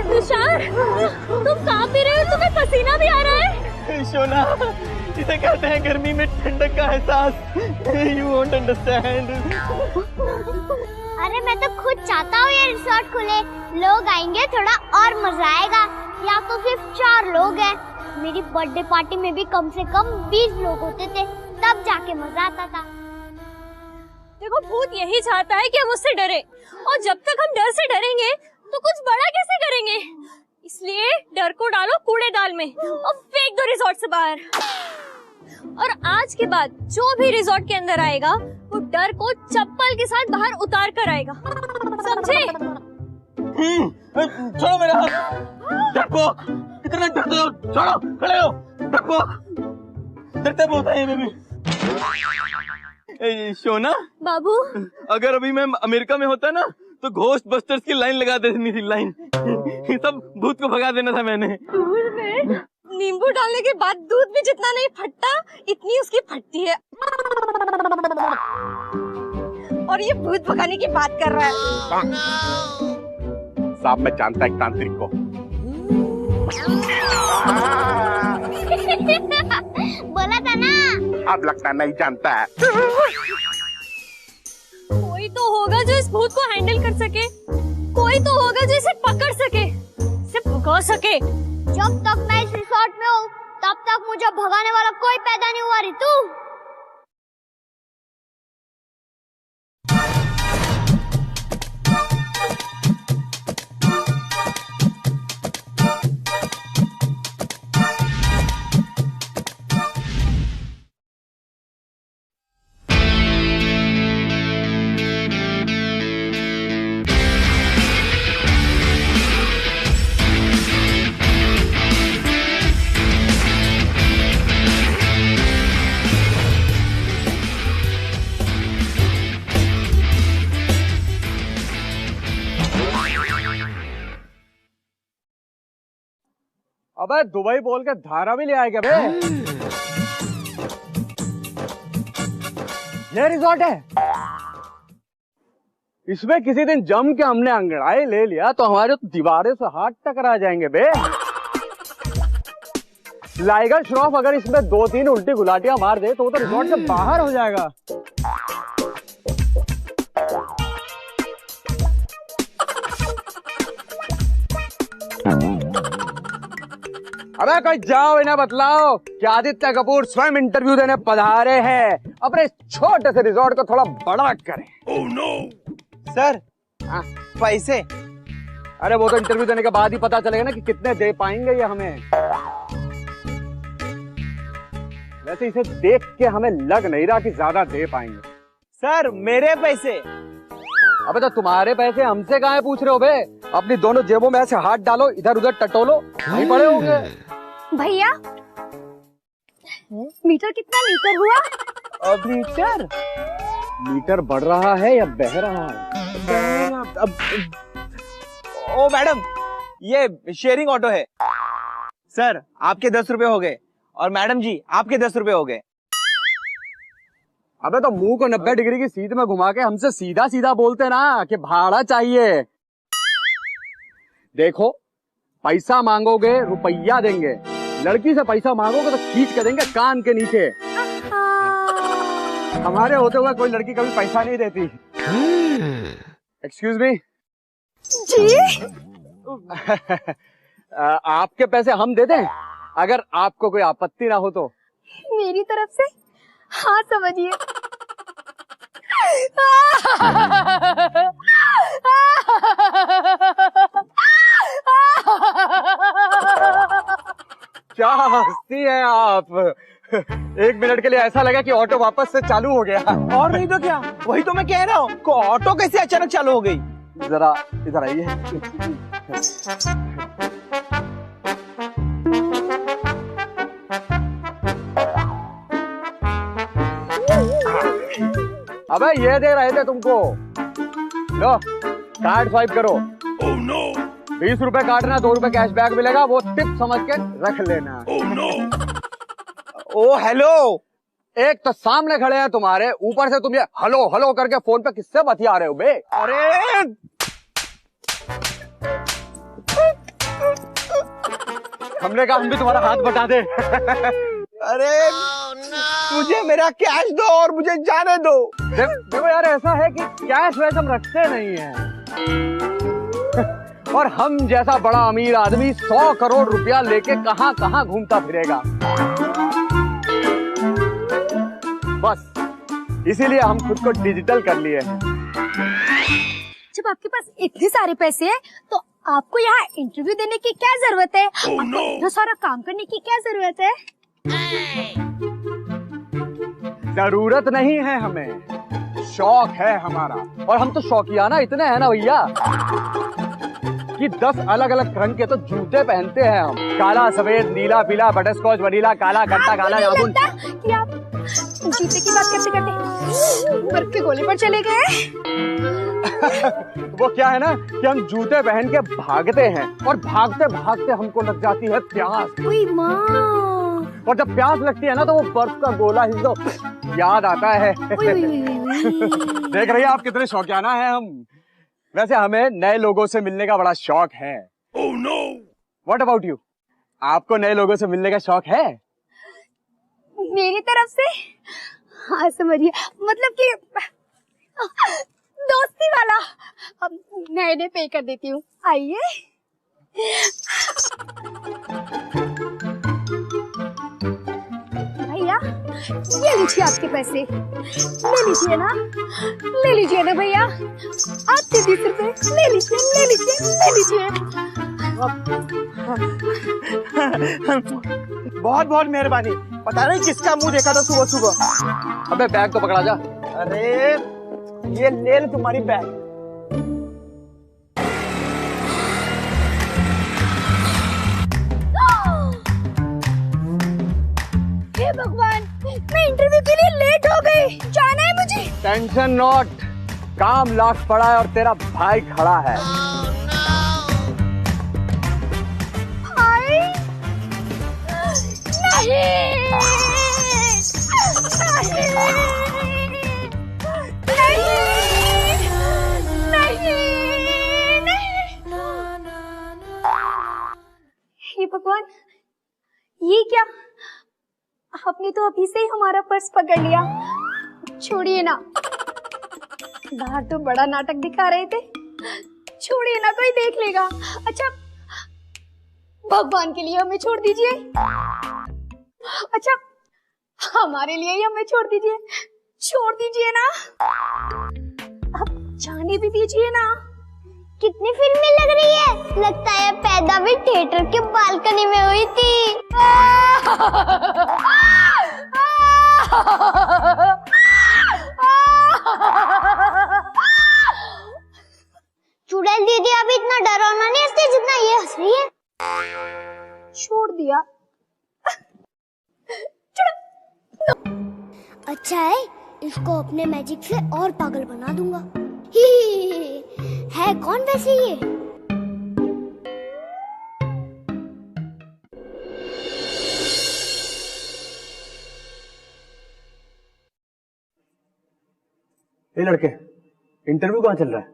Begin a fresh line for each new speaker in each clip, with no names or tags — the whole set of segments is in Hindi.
तुषार, तुम कहाँ पे रहे हो? तुम्हें पसीना भी आ रहा है?
शोना, इसे कहते हैं गर्मी में ठंडक का एहसास। You won't understand।
अरे मैं तो खुद चाहता हूँ ये रिसोर्ट खुले, लोग आएंगे, थोड़ा और मजा आएगा। यहाँ तो सिर्फ 4 लोग हैं। मेरी बर्थडे पार्टी में भी कम से कम 20 लोग होते थे, तब जाके मजा आता था।
देखो, भूत यही चाहता है कि हम उससे डरे, और जब तक हम डर से डरेंगे तो कुछ बड़ा कैसे करेंगे? इसलिए डर को डालो कूड़ेदान में और फेंक दो रिसोर्ट से बाहर। और आज के बाद जो भी रिसोर्ट के अंदर आएगा वो डर को चप्पल के साथ बाहर उतार कर आएगा, समझे?
छोड़ो मेरा हाथ। डरपोक, कितना डरते हो? छोड़ो, खड़े हो। डरपोक, डरते बहुत है बेबी। शोना
बाबू,
अगर अभी मैं अमेरिका में होता ना तो घोस्ट बस्टर्स की लाइन लगा देनी थी। लाइन सब भूत को भगा देना था मैंने।
दूध में नींबू डालने के बाद दूध भी जितना नहीं फटता इतनी उसकी फटती है। और ये भूत भगाने की बात कर रहा है।
साहब मैं जानता एक तांत्रिक को।
बोला था ना।
अब लगता नहीं जानता है।
कोई तो होगा जो इस भूत को हैंडल कर सके, कोई तो होगा जो इसे पकड़ सके, इसे भगा सके।
जब तक मैं इस रिसोर्ट में हूँ तब तक मुझे भगाने वाला कोई पैदा नहीं हुआ रितु।
अबे दुबई बोल के धारा भी ले आएगा बे। ये रिजॉर्ट है, इसमें किसी दिन जम के हमने अंगड़ाई ले लिया तो हमारे तो दीवारें से हाथ टकरा जाएंगे बे। लाइगर श्रॉफ अगर इसमें 2-3 उल्टी गुलाटियां मार दे तो वो तो रिजॉर्ट से बाहर हो जाएगा। अबे कोई जाओ, इन्हें बतलाओ कि आदित्य कपूर स्वयं इंटरव्यू देने पधारे हैं, अपने छोटे से रिजॉर्ट को थोड़ा बड़ा करें।
ओह नो सर, पैसे?
अरे वो तो इंटरव्यू देने के बाद ही पता चलेगा ना कि कितने दे पाएंगे ये हमें। वैसे इसे देख के हमें लग नहीं रहा कि ज्यादा दे पाएंगे।
सर मेरे पैसे?
अबे तो तुम्हारे पैसे हमसे कहाँ पूछ रहे हो बे? अपनी दोनों जेबों में ऐसे हाथ डालो, इधर उधर टटोलो, नहीं पड़े होंगे।
भैया, मीटर कितना लीटर हुआ?
अब मीटर बढ़ रहा है या बह रहा है?
ओ मैडम, ये शेयरिंग ऑटो है। सर आपके 10 रुपए हो गए और मैडम जी आपके 10 रुपए हो गए।
अबे तो मुंह को 90 डिग्री की सीध में घुमा के हमसे सीधा सीधा बोलते ना कि भाड़ा चाहिए। देखो, पैसा मांगोगे रुपया देंगे, लड़की से पैसा मांगोगे तो खींच के देंगे कान के नीचे। हमारे होते हुए कोई लड़की कभी पैसा नहीं देती। एक्सक्यूज मी
जी।
आपके पैसे हम दे दें अगर आपको कोई आपत्ति ना हो तो?
मेरी तरफ से हाँ समझिए।
क्या हंसती हैं आप? 1 मिनट के लिए ऐसा लगा कि ऑटो वापस से चालू हो गया।
और नहीं तो क्या, वही तो मैं कह रहा हूँ, ऑटो कैसे अचानक चालू हो गई?
जरा इधर आइए। अबे ये दे रहे थे तुमको, लो कार्ड स्वाइप करो।
Oh no!
20 रुपए काटना, 2 रुपए कैशबैक मिलेगा, वो टिप समझ के रख लेना।
Oh no!
ओ हेलो,
एक तो सामने खड़े हैं तुम्हारे, ऊपर से तुम ये हलो हलो करके फोन पे किससे बतिया रहे हो बे?
अरे
हमने कहा हम भी तुम्हारा हाथ बटा दे।
अरे मुझे मेरा कैश दो और मुझे जाने दो।
देखो यार, ऐसा है कि कैश वैसे हम रखते नहीं हैं। और हम जैसा बड़ा अमीर आदमी 100 करोड़ रुपया लेके कहां कहां घूमता फिरेगा। बस इसीलिए हम खुद को डिजिटल कर लिए हैं।
जब आपके पास इतने सारे पैसे हैं तो आपको यहाँ इंटरव्यू देने की क्या जरूरत है? आपको इतना सारा काम करने की क्या जरूरत है?
जरूरत नहीं है हमें, शौक है हमारा। और हम तो शौकियाना इतने हैं ना भैया कि 10 अलग अलग रंग के तो जूते पहनते हैं हम। काला, सफेद, नीला, पीला, बटरस्कॉच, वनीला, काला, खट्टा, काला, जामुन।
कि आप जूते की बात करते करते बर्फ के गोले पर चले गए।
वो क्या है ना कि हम जूते पहन के भागते हैं और भागते भागते हमको लग जाती है प्यास।
ओए माँ।
और जब प्यास लगती है ना तो वो बर्फ का गोला ही तो याद आता है। देख रही है आप कितने शौकियाना हैं हम। वैसे हमें नए लोगों से मिलने का बड़ा शौक है। Oh no! What about you? आपको नए लोगों से मिलने का शौक है?
मेरी तरफ से? हाँ समझिए, मतलब कि दोस्ती वाला। अब मैं पे कर देती हूँ, आइए। भैया ये लीजिए आपके पैसे, ले लीजिए ना, ले लीजिए ना भैया, आपके 20 रुपए ले लीजिए, ले लीजिए, ले लीजिए।
बहुत बहुत मेहरबानी। पता नहीं किसका मुंह देखा था सुबह सुबह।
अबे बैग तो पकड़ा जा।
अरे ये ले लो तुम्हारी बैग।
हे भगवान, मैं इंटरव्यू के लिए लेट हो गई, जाना है मुझे।
टेंशन नॉट, काम लाख पड़ा है और तेरा भाई खड़ा है।
भाई हे भगवान, ये क्या? आपने तो अभी से ही हमारा पर्स पकड़ लिया। छोड़िए ना, बाहर तो बड़ा नाटक दिखा रहे थे, छोड़िए ना, कोई देख लेगा। अच्छा भगवान के लिए हमें छोड़ दीजिए। अच्छा हमारे लिए ही हमें छोड़ दीजिए, छोड़ दीजिए ना, अब जाने भी दीजिए ना।
कितनी फिल्मी लग रही है, लगता है पैदा भी थिएटर के बालकनी में हुई थी। चुड़ैल दीदी अभी इतना डरावना नहीं हंसती जितना ये हंस रही है।
छोड़ दिया।
अच्छा है, इसको अपने मैजिक से और पागल बना दूंगा। ही है कौन वैसे ये?
ये लड़के, इंटरव्यू कहाँ चल रहा है?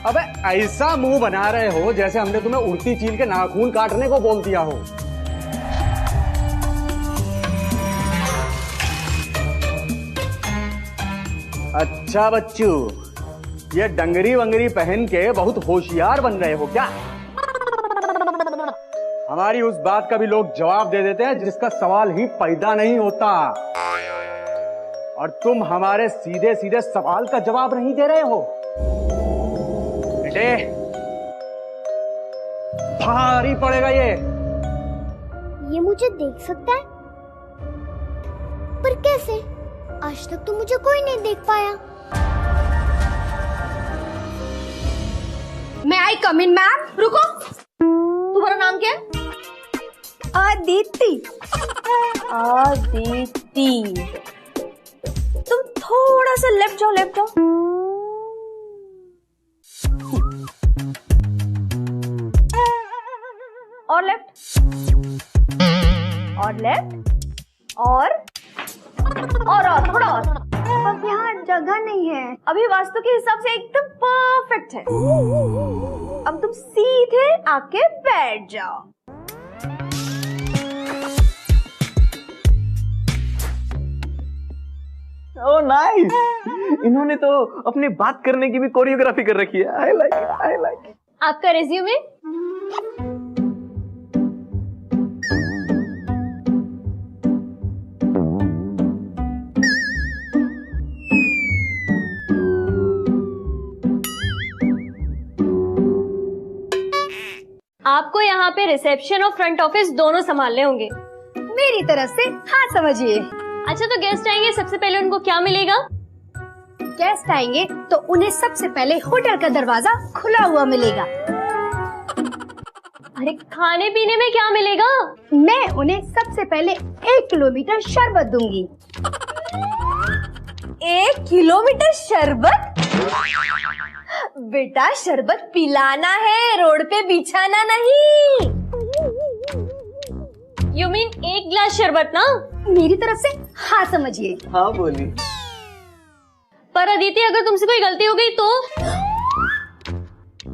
अबे ऐसा मुंह बना रहे हो जैसे हमने तुम्हें उड़ती चील के नाखून काटने को बोल दिया हो। अच्छा बच्चू, ये डंगरी वंगरी पहन के बहुत होशियार बन रहे हो क्या? हमारी उस बात का भी लोग जवाब दे देते हैं जिसका सवाल ही पैदा नहीं होता, और तुम हमारे सीधे सीधे सवाल का जवाब नहीं दे रहे हो। बेटे भारी पड़ेगा
ये मुझे देख सकता है, पर कैसे? आज तक तो मुझे कोई नहीं देख पाया।
मैं आई कम इन मैम? रुको, तुम्हारा नाम क्या है? अदिति। अदिति, तुम थोड़ा सा लेफ्ट जाओ, लेफ्ट जाओ। और लेफ्ट, और लेफ्ट, और थोड़ा और। अब यहाँ जगह नहीं है, अभी वास्तु के हिसाब से एकदम परफेक्ट है। अब तुम सीधे आके बैठ जाओ।
ओह नाइस, इन्होंने तो अपनी बात करने की भी कोरियोग्राफी कर रखी है। I like it, I like it.
आपका रेज्यूमे? आपको यहाँ पे रिसेप्शन और फ्रंट ऑफिस दोनों संभालने होंगे।
मेरी तरफ से हाँ समझिए।
अच्छा, तो गेस्ट आएंगे, सबसे पहले उनको क्या मिलेगा?
गेस्ट आएंगे तो उन्हें सबसे पहले होटल का दरवाजा खुला हुआ मिलेगा।
अरे खाने पीने में क्या मिलेगा?
मैं उन्हें सबसे पहले 1 किलोमीटर शरबत दूंगी। 1 किलोमीटर शरबत? बेटा, शरबत पिलाना है, रोड पे बिछाना नहीं।
यू मीन 1 गिलास शरबत ना?
मेरी तरफ से हाँ समझिए।
हाँ बोली।
पर अदिति, अगर तुमसे कोई गलती हो गई तो?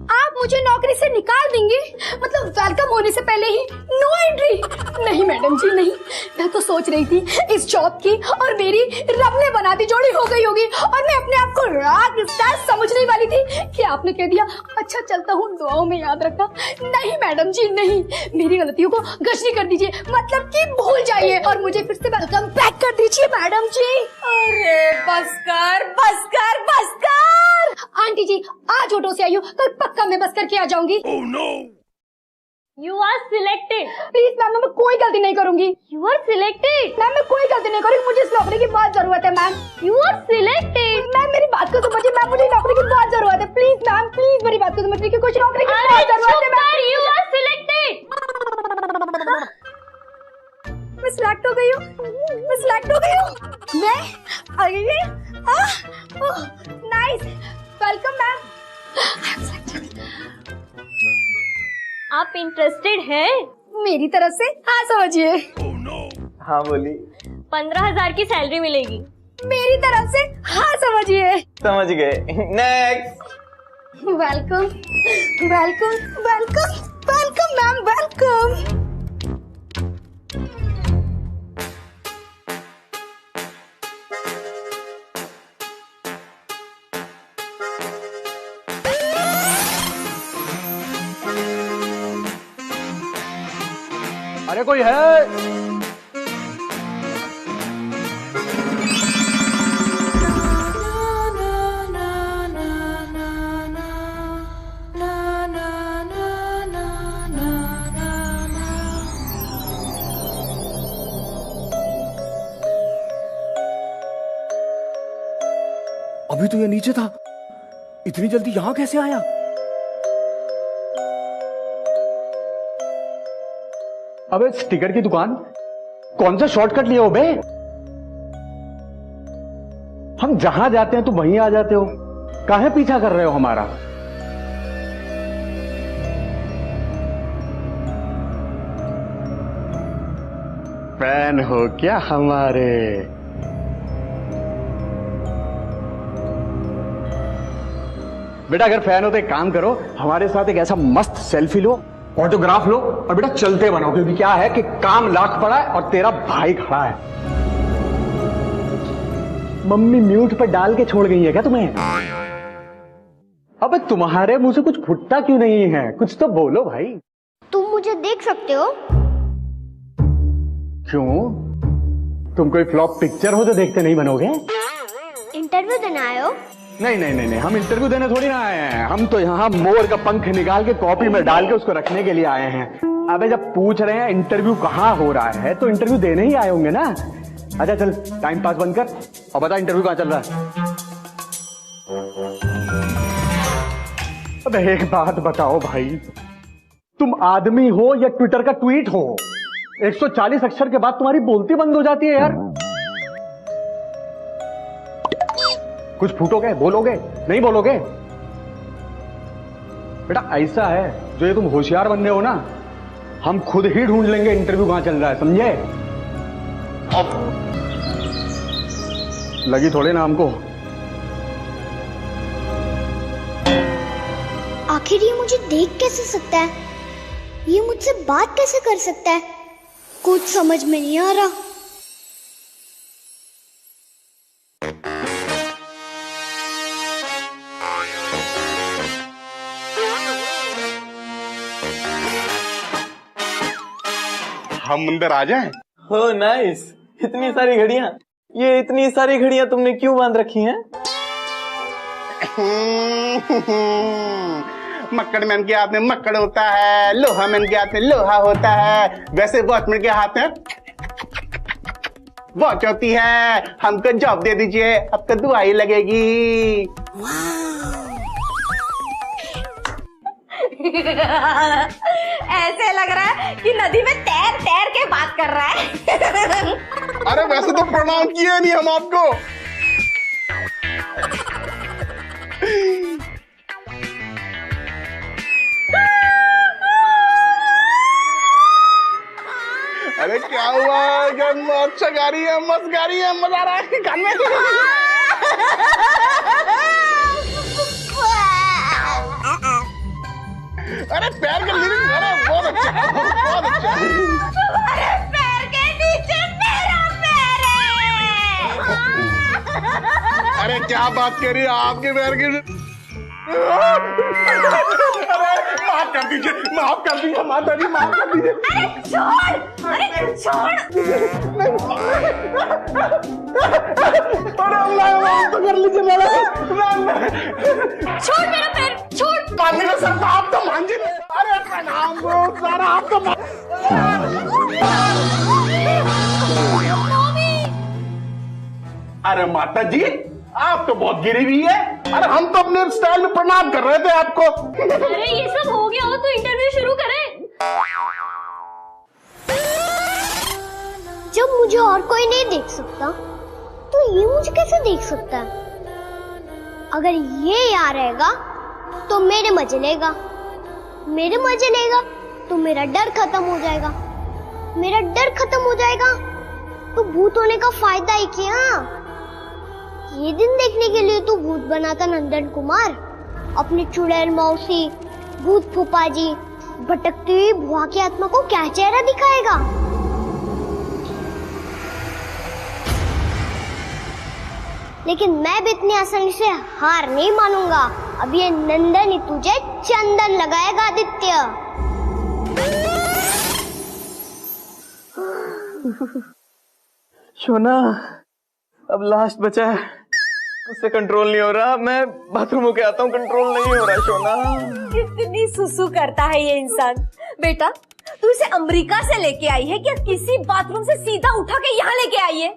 आप मुझे नौकरी से निकाल देंगे? मतलब वेलकम होने से पहले ही नो एंट्री? नहीं मैडम जी, नहीं। मैं तो सोच रही थी इस जॉब की और मेरी रब ने बना दी जोड़ी हो गई होगी और मैं अपने आप को रॉक स्टार समझने वाली थी कि आपने कह दिया अच्छा चलता हूँ, दुआओं में याद रखना। नहीं मैडम जी, नहीं। मेरी गलतियों को गश्ती कर दीजिए, मतलब कि भूल जाइए और मुझे फिर से वेलकम बैक कर दीजिए मैडम जी। अरे बस कर, बस कर, बस कर। आंटी जी, आज ऑटो से आई हो, कल पक्का मैं बस करके आ जाऊंगी।
Oh no!
You are selected.
Please ma'am, मैं कोई गलती नहीं करूंगी।
You are selected.
मैम, मैं कोई गलती नहीं करूंगी, मुझे इस नौकरी की बहुत जरूरत है ma'am.
You are selected.
Ma'am, मेरी बात को समझिए मैम, मुझे नौकरी की बहुत जरूरत है। प्लीज मैम, प्लीज मेरी बात को समझिए कि कुछ नौकरी की बहुत जरूरत है मैम।
You are selected.
मैं सिलेक्ट हो गई हूँ, मैं सिलेक्ट हो गई हूँ। मैं आ गई। Nice, welcome ma'am.
आप इंटरेस्टेड हैं?
मेरी तरफ से हाँ समझिए।
Oh no!
हाँ बोली।
15,000 की सैलरी मिलेगी।
मेरी तरफ से हाँ समझिए।
समझ गए। Next.
Welcome, welcome, welcome, welcome ma'am, welcome.
अरे कोई है?
अभी तो ये नीचे था, इतनी जल्दी यहां कैसे आया?
अबे स्टिकर की दुकान, कौन सा शॉर्टकट लिए हो बे? हम जहां जाते हैं तुम वहीं आ जाते हो, काहे पीछा कर रहे हो हमारा? फैन हो क्या हमारे? बेटा अगर फैन हो तो एक काम करो, हमारे साथ एक ऐसा मस्त सेल्फी लो, ऑटोग्राफ लो और बेटा चलते बनो, क्योंकि क्या है कि काम लाख पड़ा है और तेरा भाई खड़ा है। मम्मी म्यूट पर डाल के छोड़ गई है क्या तुम्हें? अबे तुम्हारे मुंह से कुछ फुटता क्यों नहीं है? कुछ तो बोलो भाई।
तुम मुझे देख सकते हो?
क्यों? तुम कोई फ्लॉप पिक्चर हो जो देखते नहीं बनोगे?
इंटरव्यू देने आए हो?
नहीं नहीं नहीं नहीं, हम इंटरव्यू देने थोड़ी ना आए हैं। हम तो यहाँ मोर का पंख निकाल के कॉपी में डाल के उसको रखने के लिए आए हैं। अबे जब पूछ रहे हैं इंटरव्यू कहाँ हो रहा है तो इंटरव्यू देने ही आए होंगे ना। अच्छा चल टाइम पास बंद कर और बता इंटरव्यू कहाँ चल रहा है। अबे एक बात बताओ भाई, तुम आदमी हो या ट्विटर का ट्वीट हो? 140 अक्षर के बाद तुम्हारी बोलती बंद हो जाती है यार। कुछ फूटोगे, बोलोगे, नहीं बोलोगे? बेटा ऐसा है, जो ये तुम होशियार बंदे हो ना, हम खुद ही ढूंढ लेंगे इंटरव्यू कहां चल रहा है, समझे? अब लगी थोड़े ना हमको।
आखिर ये मुझे देख कैसे सकता है? ये मुझसे बात कैसे कर सकता है? कुछ समझ में नहीं आ रहा।
हम अंदर आ जाएं?
हो नाइस, इतनी सारी घड़ियां। ये इतनी सारी घड़ियां तुमने क्यों बांध रखी हैं?
मक्कड़ मैन के हाथ में मक्कड़ होता है, लोहा मैन के हाथ में लोहा होता है, वैसे वॉचमैन के हाथ में वॉच होती है। हमको जॉब दे दीजिए, आपको दुआई लगेगी।
ऐसे लग रहा है कि नदी में तैर तैर के बात कर रहा है।
अरे वैसे तो प्रणाम किए नहीं हम आपको। अरे क्या हुआ? अच्छा गा रही है, मस्त गा रही है, मजा आ रहा है गाने में। अरे पैर के लिरिक्स, अरे बहुत अच्छा, बहुत अच्छा।
अरे पैर के नीचे मेरा पैर है।
अरे क्या बात कर रही है, आपके पैर के? अरे माफ कर दीजिए, माफ कर दीजिए, माता जी माफ कर दीजिए।
अरे छोड़, अरे छोड़।
अरे अल्लाह माफ तो कर लीजिए मेरा।
छोड़ मेरा पैर, छोड़।
मानी लो सर, आप तो मान जी। अरे प्रणाम ब्रो, सर आप तो अरे माता जी आप तो बहुत गिरी हुई है। अरे हम तो अपने स्टाइल में प्रणाम कर रहे थे आपको।
अरे ये सब हो गया हो तो इंटरव्यू शुरू करें।
जब मुझे और कोई नहीं देख सकता, तो ये मुझे कैसे देख सकता है? अगर ये यहाँ रहेगा तो मेरे मजे लेगा, मेरे मजे लेगा तो मेरा डर खत्म हो जाएगा, मेरा डर खत्म हो जाएगा तो भूत होने का फायदा ही क्या? ये दिन देखने के लिए तो भूत बना था नंदन कुमार। अपनी चुड़ैल मौसी, भूत फूफा जी, भटकती हुई बुआ की आत्मा को क्या चेहरा दिखाएगा? लेकिन मैं भी इतनी आसानी से हार नहीं मानूंगा। अब ये नंदन ही तुझे चंदन लगाएगा आदित्य।
शोना, अब लास्ट बचा है, उससे कंट्रोल नहीं हो रहा। मैं बाथरूम होके आता हूँ, कंट्रोल नहीं हो रहा शोना।
कितनी सुसु करता है ये इंसान। बेटा तू इसे अमेरिका से लेके आई है क्या? किसी बाथरूम से सीधा उठा के यहाँ लेके आई है?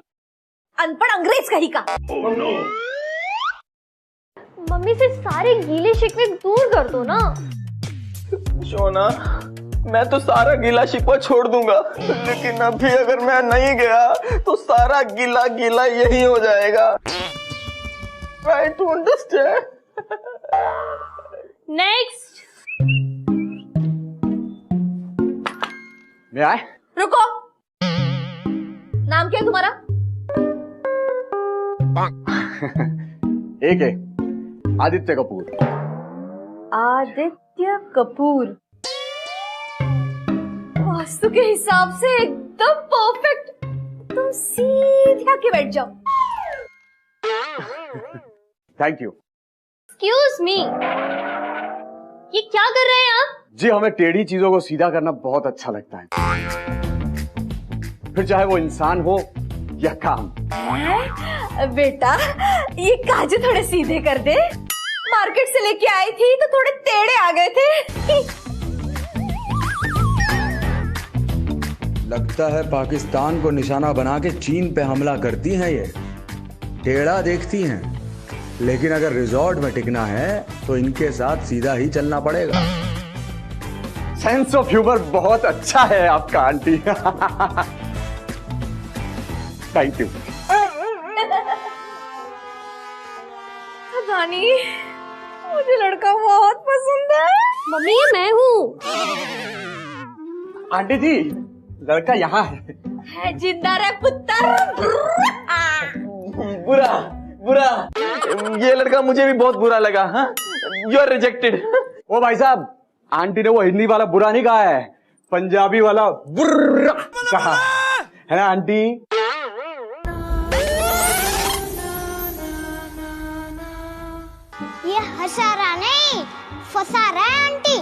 अनपढ़ अंग्रेज कहीं का। मम्मी से सारे गीले शिकवे दूर कर दो ना।
शोना, मैं तो सारा गीला शिकवा छोड़ दूंगा, लेकिन अभी अगर मैं नहीं गया तो सारा गीला गीला यही हो जाएगा। Try to understand.
नेक्स्ट।
मैं आए?
रुको, नाम क्या है तुम्हारा?
एक है आदित्य कपूर।
आदित्य कपूर। वास्तु के हिसाब से एकदम परफेक्ट। तुम सीधे आके बैठ जाओ।
Thank you.
एक्सक्यूज मी, ये क्या कर रहे हैं आप?
जी हमें टेढ़ी चीजों को सीधा करना बहुत अच्छा लगता है, फिर चाहे वो इंसान हो या काम।
बेटा ये काजू थोड़े सीधे कर दे। मार्केट से लेके आई थी तो थोड़े टेढ़े आ गए थे।
लगता है पाकिस्तान को निशाना बना के चीन पे हमला करती हैं ये। टेढ़ा देखती हैं। लेकिन अगर रिजॉर्ट में टिकना है तो इनके साथ सीधा ही चलना पड़ेगा।
सेंस ऑफ ह्यूमर बहुत अच्छा है आपका आंटी। Thank you.
रानी, मुझे लड़का बहुत पसंद है। मम्मी ये मैं हूँ।
आंटी जी लड़का यहाँ है।
जिंदा रहे पुत्र।
बुरा बुरा, ये लड़का मुझे भी बहुत बुरा लगा। हाँ, यू आर रिजेक्टेड।
ओ भाई साहब, आंटी ने वो हिंदी वाला बुरा नहीं कहा है, पंजाबी वाला बुर्रा कहा है ना आंटी?
ये हंसा रहा नहीं, फंसा रहा है आंटी।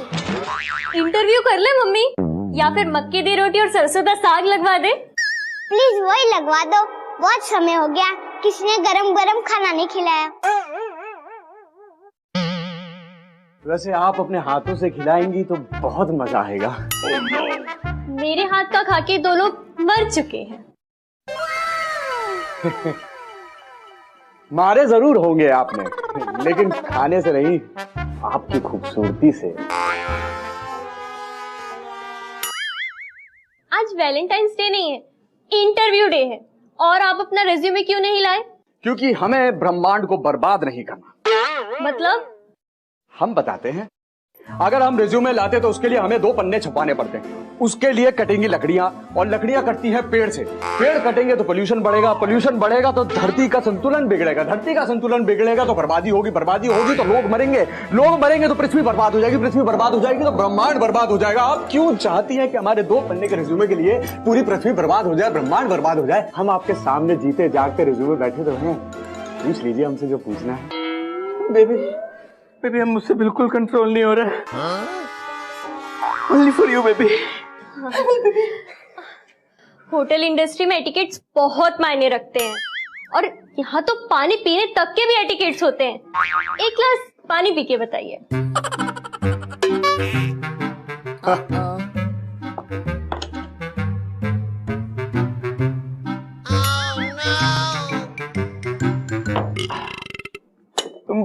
इंटरव्यू कर ले मम्मी, या फिर मक्की दी रोटी और सरसों का साग लगवा दे।
प्लीज वही लगवा दो, बहुत समय हो गया किसी ने गरम गरम खाना नहीं खिलाया।
वैसे आप अपने हाथों से खिलाएंगी तो बहुत मजा आएगा।
मेरे हाथ का खाके दो लोग मर चुके हैं।
मारे जरूर होंगे आपने, लेकिन खाने से नहीं, आपकी खूबसूरती से।
आज वैलेंटाइंस डे नहीं है, इंटरव्यू डे है, और आप अपना रेज्यूमे क्यों नहीं लाए?
क्योंकि हमें ब्रह्मांड को बर्बाद नहीं करना।
मतलब?
हम बताते हैं। अगर हम रिज्यूमे लाते तो उसके लिए हमें 2 पन्ने छपाने पड़ते हैं। उसके लिए कटेंगी लकड़ियां, और लकड़ियां कटती हैं पेड़ से। पेड़ कटेंगे तो पोल्यूशन बढ़ेगा, पोल्यूशन बढ़ेगा तो धरती का संतुलन बिगड़ेगा, धरती का संतुलन बिगड़ेगा तो बर्बादी होगी, बर्बादी होगी तो लोग मरेंगे, लोग मरेंगे तो पृथ्वी बर्बाद हो जाएगी, पृथ्वी बर्बाद हो जाएगी तो ब्रह्मांड बर्बाद हो जाएगा। आप क्यों चाहती हैं कि हमारे 2 पन्ने के रिज्यूमे के लिए पूरी पृथ्वी बर्बाद हो जाए, ब्रह्मांड बर्बाद हो जाए? हम आपके सामने जीते जागते रिज्यूमे बैठे तो हैं, पूछ लीजिए हमसे जो पूछना है।
बेबी हम मुझसे बिल्कुल कंट्रोल नहीं हो रहा है। Only for you, baby.
Hotel industry में एटिकेट्स बहुत मायने रखते हैं, और यहाँ तो पानी पीने तक के भी एटिकेट्स होते हैं। एक गिलास पानी पी के बताइए।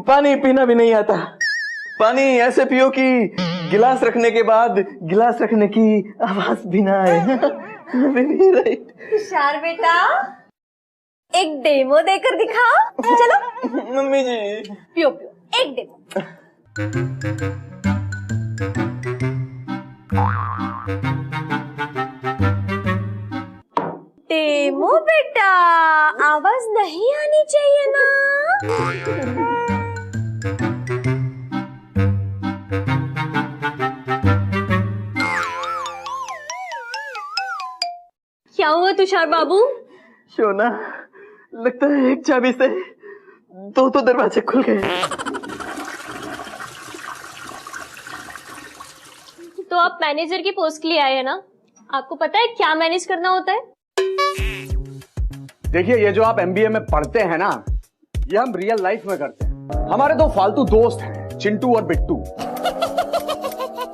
पानी पीना भी नहीं आता। पानी ऐसे पियो कि गिलास रखने के बाद गिलास रखने की आवाज भी ना आए। Baby right.
तुषार बेटा, एक डेमो देकर दिखाओ। चलो
मम्मी जी।
पियो पियो, एक डेमो। डेमो बेटा, आवाज नहीं आनी चाहिए ना। क्या हुआ तुषार बाबू?
शोना, लगता है एक चाबी से 2 दरवाजे खुल गए।
तो आप मैनेजर की पोस्ट के लिए आए हैं ना? आपको पता है क्या मैनेज करना होता है?
देखिए, ये जो आप MBA में पढ़ते हैं ना, ये हम रियल लाइफ में करते हैं। हमारे 2 फालतू दोस्त हैं, चिंटू और बिट्टू।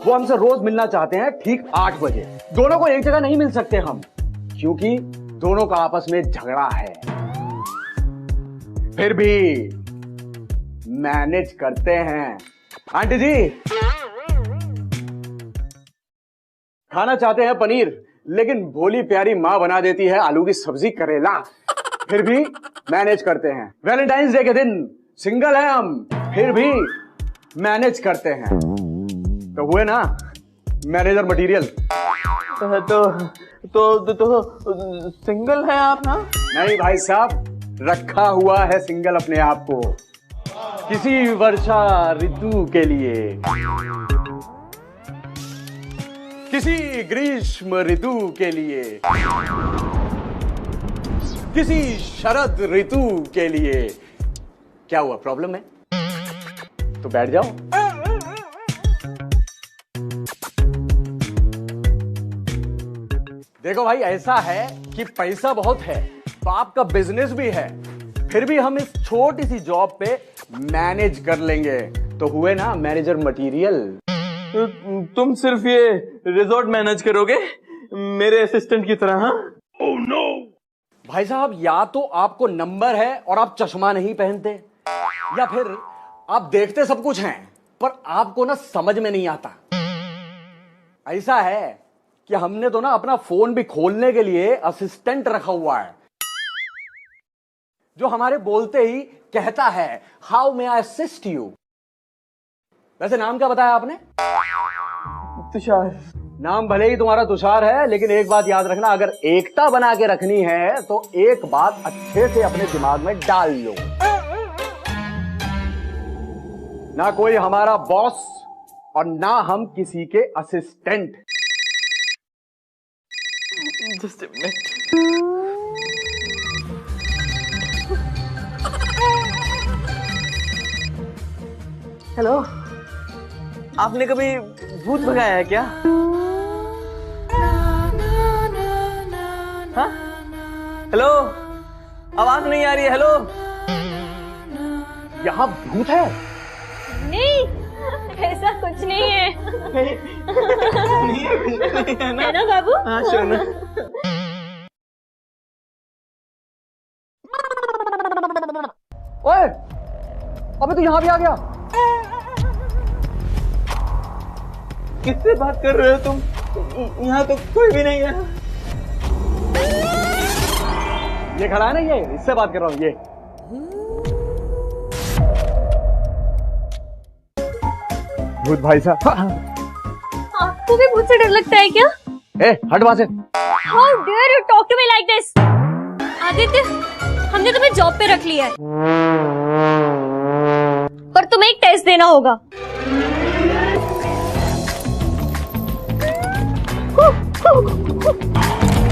वो हमसे रोज मिलना चाहते हैं ठीक 8 बजे। दोनों को एक जगह नहीं मिल सकते हम, क्योंकि दोनों का आपस में झगड़ा है। फिर भी मैनेज करते हैं। आंटी जी, खाना चाहते हैं पनीर, लेकिन भोली प्यारी माँ बना देती है आलू की सब्जी करेला। फिर भी मैनेज करते हैं। वैलेंटाइंस डे के दिन सिंगल है हम, फिर भी मैनेज करते हैं। तो हुए ना मैनेजर मटेरियल।
तो सिंगल है आप? ना
नहीं भाई साहब, रखा हुआ है सिंगल अपने आप को, किसी वर्षा ऋतु के लिए, किसी ग्रीष्म ऋतु के लिए, किसी शरद ऋतु के लिए। क्या हुआ, प्रॉब्लम है तो बैठ जाओ। देखो भाई, ऐसा है कि पैसा बहुत है, बाप का बिजनेस भी है, फिर भी हम इस छोटी सी जॉब पे मैनेज कर लेंगे। तो हुए ना मैनेजर मटेरियल।
तुम सिर्फ ये रिजॉर्ट मैनेज करोगे मेरे असिस्टेंट की तरह? हाँ?
भाई साहब, या तो आपको नंबर है और आप चश्मा नहीं पहनते, या फिर आप देखते सब कुछ हैं पर आपको ना समझ में नहीं आता। ऐसा है कि हमने तो ना अपना फोन भी खोलने के लिए असिस्टेंट रखा हुआ है जो हमारे बोलते ही कहता है how may I assist you. वैसे नाम क्या बताया आपने?
तुषार।
नाम भले ही तुम्हारा तुषार है, लेकिन एक बात याद रखना, अगर एकता बना के रखनी है तो एक बात अच्छे से अपने दिमाग में डाल लो, ना कोई हमारा बॉस और ना हम किसी के assistant.
Just a minute. Hello, आपने कभी भूत भगाया है क्या? हाँ? हेलो, आवाज नहीं आ रही है। हेलो,
यहां भूत है?
नहीं, ऐसा कुछ नहीं है। है ना बाबू?
हाँ सोना।
ओए, अबे तू यहां भी आ गया?
किससे बात कर रहे हो तुम? यहाँ तो कोई भी नहीं है।
ये खड़ा है ना, ये इससे बात कर रहा हूं। ये भूत भाई साहब।
आपको भी भूत से डर लगता है क्या?
ए, हट वहां से।
How dare you talk to me like this? Aditya, हमने तुम्हें जॉब पे रख लिया है, पर तुम्हें एक टेस्ट देना होगा।